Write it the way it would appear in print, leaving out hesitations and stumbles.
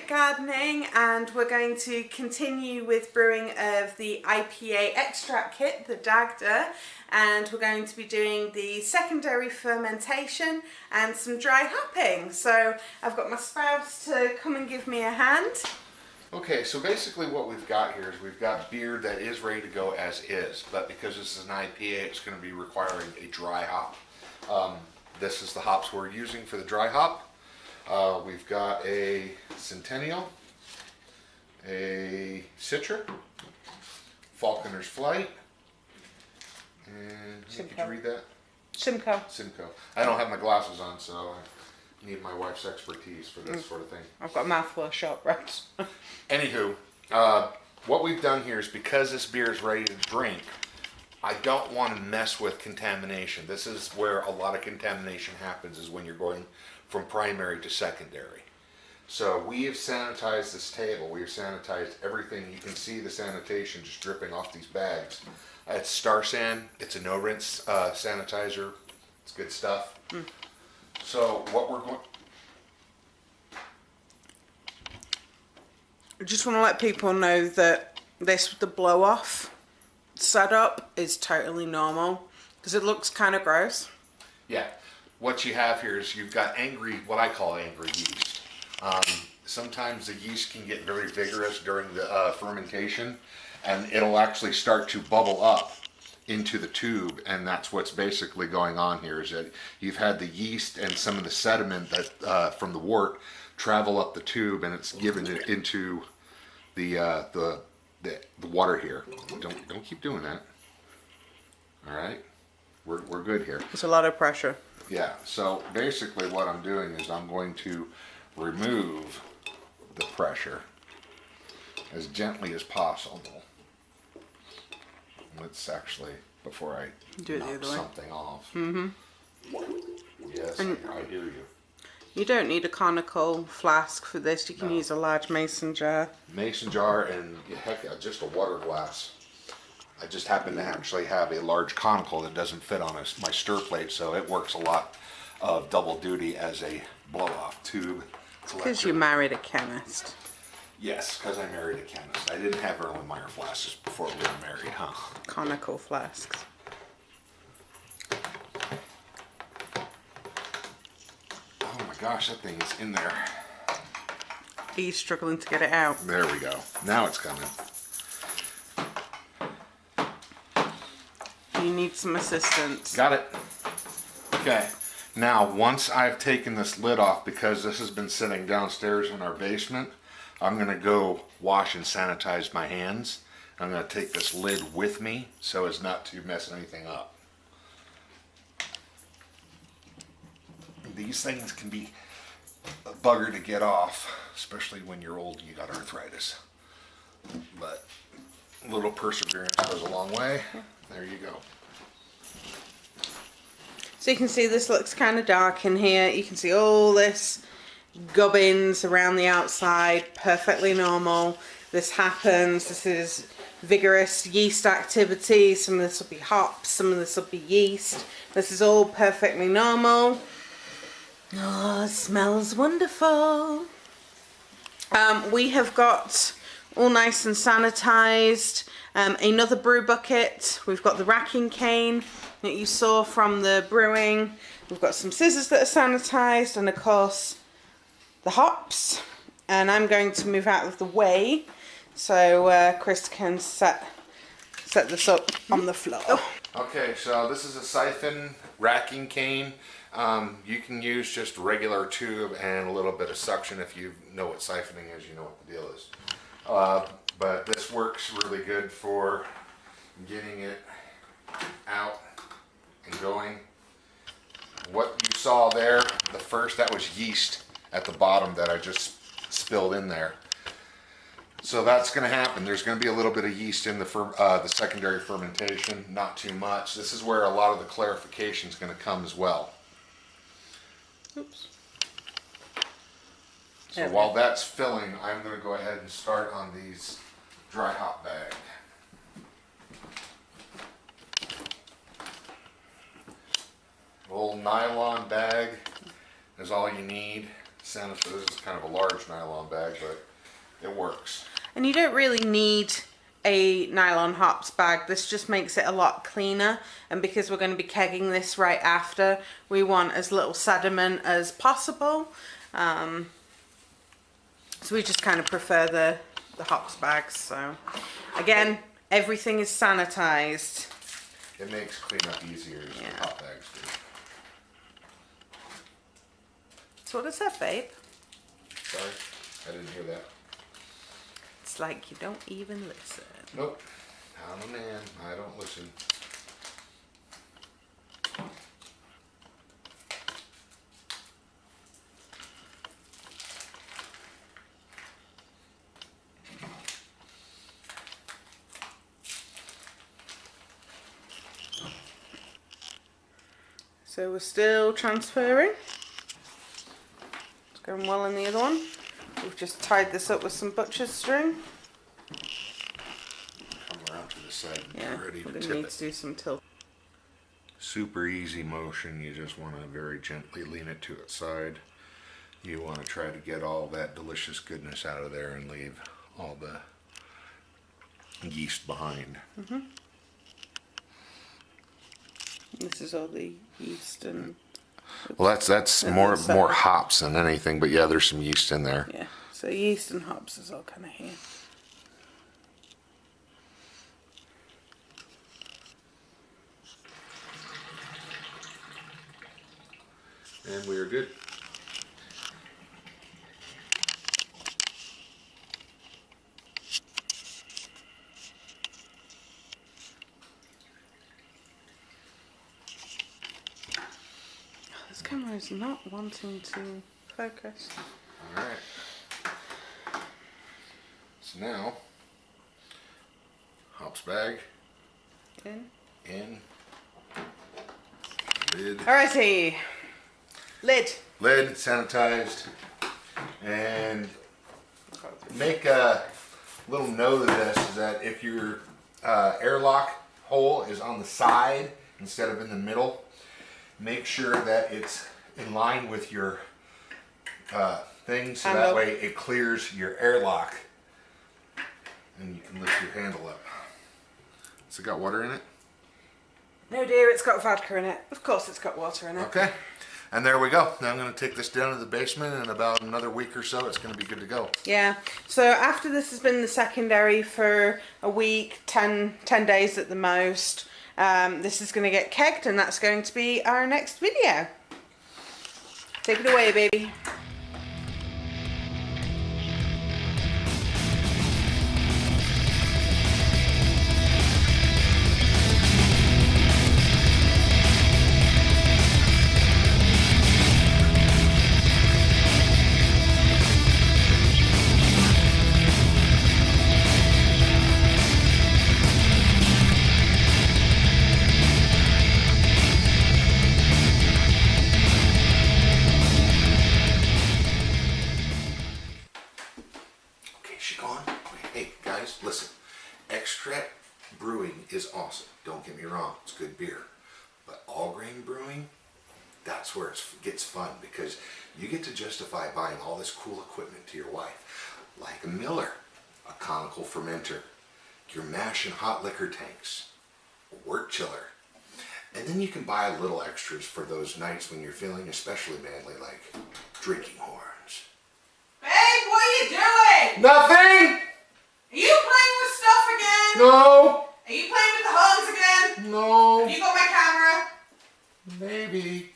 Gardening, and we're going to continue with brewing of the IPA extract kit, the Dagda, and we're going to be doing the secondary fermentation and some dry hopping. So I've got my spouse to come and give me a hand. Okay, so basically what we've got here is we've got beer that is ready to go as is, but because this is an IPA, it's going to be requiring a dry hop. This is the hops we're using for the dry hop. We've got a Centennial, a Citra, Falconer's Flight, and Simcoe. could you read that? Simcoe. Simcoe. I don't have my glasses on, so I need my wife's expertise for this sort of thing. I've got a mouthful of shot breath. Anywho, what we've done here is because this beer is ready to drink, I don't want to mess with contamination. This is where a lot of contamination happens, is when you're going from primary to secondary. So we have sanitized this table. We have sanitized everything. You can see the sanitation just dripping off these bags. It's Star San. It's a no-rinse sanitizer. It's good stuff. So what we're going... I just want to let people know that the blow-off setup is totally normal because it looks kind of gross. Yeah. What you have here is you've got what I call angry yeast. Sometimes the yeast can get very vigorous during the fermentation, and it'll actually start to bubble up into the tube, and that's what's basically going on here, is that you've had the yeast and some of the sediment that from the wort travel up the tube, and it's given it into the water here. Don't keep doing that. All right, we're good here. It's a lot of pressure. Yeah, so basically what I'm doing is I'm going to remove the pressure as gently as possible. Let's actually, before I do it the other way. Something off. Yes, And I hear you. you don't need a conical flask for this. You can use a large mason jar. Mason jar and heck, just a water glass. I just happen to actually have a large conical that doesn't fit on my stir plate, so it works a lot of double duty as a blow-off tube collector. Because you married a chemist. Yes, because I married a chemist. I didn't have Erlenmeyer flasks before we were married, huh? Conical flasks. Oh my gosh, that thing is in there. Are you struggling to get it out? There we go. Now it's coming. You need some assistance. Got it. Okay. Now, once I've taken this lid off, because this has been sitting downstairs in our basement, I'm going to go wash and sanitize my hands. I'm going to take this lid with me so as not to mess anything up. These things can be a bugger to get off, especially when you're old and you got arthritis. But a little perseverance goes a long way. There you go. So you can see this looks kind of dark in here. You can see all this gubbins around the outside, perfectly normal. This happens. This is vigorous yeast activity. Some of this will be hops, some of this will be yeast. This is all perfectly normal. Oh, it smells wonderful. We have got all nice and sanitized. Another brew bucket. We've got the racking cane that you saw from the brewing. We've got some scissors that are sanitized, and of course the hops. And I'm going to move out of the way so Chris can set this up on the floor. Okay, so this is a siphon racking cane. You can use just regular tube and a little bit of suction. If you know what siphoning is, you know what the deal is. But this works really good for getting it out and going. What you saw there, that was yeast at the bottom that I just spilled in there. So that's going to happen. There's going to be a little bit of yeast in the secondary fermentation, not too much. This is where a lot of the clarification is going to come as well. Oops. So while that's filling, I'm going to go ahead and start on these dry hop bag. Old nylon bag is all you need. This is kind of a large nylon bag, but it works. And you don't really need a nylon hops bag. This just makes it a lot cleaner, and because we're going to be kegging this right after, we want as little sediment as possible. So we just kind of prefer the hops bags. So again, everything is sanitized. It makes cleanup easier as the hop bags do. So what is that, babe? Sorry, I didn't hear that. It's like you don't even listen. Nope, I'm a man, I don't listen. So we're still transferring. It's going well in the other one. We've just tied this up with some butcher's string. Come around to the side and Yeah, get ready we're to going to tip need it. to do some tilt. Super easy motion, you just want to very gently lean it to its side. You want to try to get all that delicious goodness out of there and leave all the yeast behind. Mm-hmm. This is all the yeast and... Well, that's more hops than anything, but yeah, there's some yeast in there. Yeah, so yeast and hops is all kind of here. And we are good. This camera is not wanting to focus. All right. So now, hops bag In. Lid. Alrighty. Lid. Lid sanitized, and make a little note of this is that if your airlock hole is on the side instead of in the middle, make sure that it's in line with your thing, so that way it clears your airlock and you can lift your handle up. So it got water in it? No dear, it's got vodka in it. Of course it's got water in it. Okay. And there we go. Now I'm going to take this down to the basement, and in about another week or so it's going to be good to go. Yeah. So after this has been the secondary for a week, 10 days at the most, this is going to get kegged, and that's going to be our next video. Take it away, baby. Listen, extract brewing is awesome. Don't get me wrong, it's good beer. But all grain brewing, that's where it gets fun, because you get to justify buying all this cool equipment to your wife, like a miller, a conical fermenter, your mash and hot liquor tanks, a wort chiller. And then you can buy little extras for those nights when you're feeling especially manly, like drinking horns. Babe, what are you doing? Nothing! Are you playing with stuff again? No! Are you playing with the horns again? No! Have you got my camera? Maybe.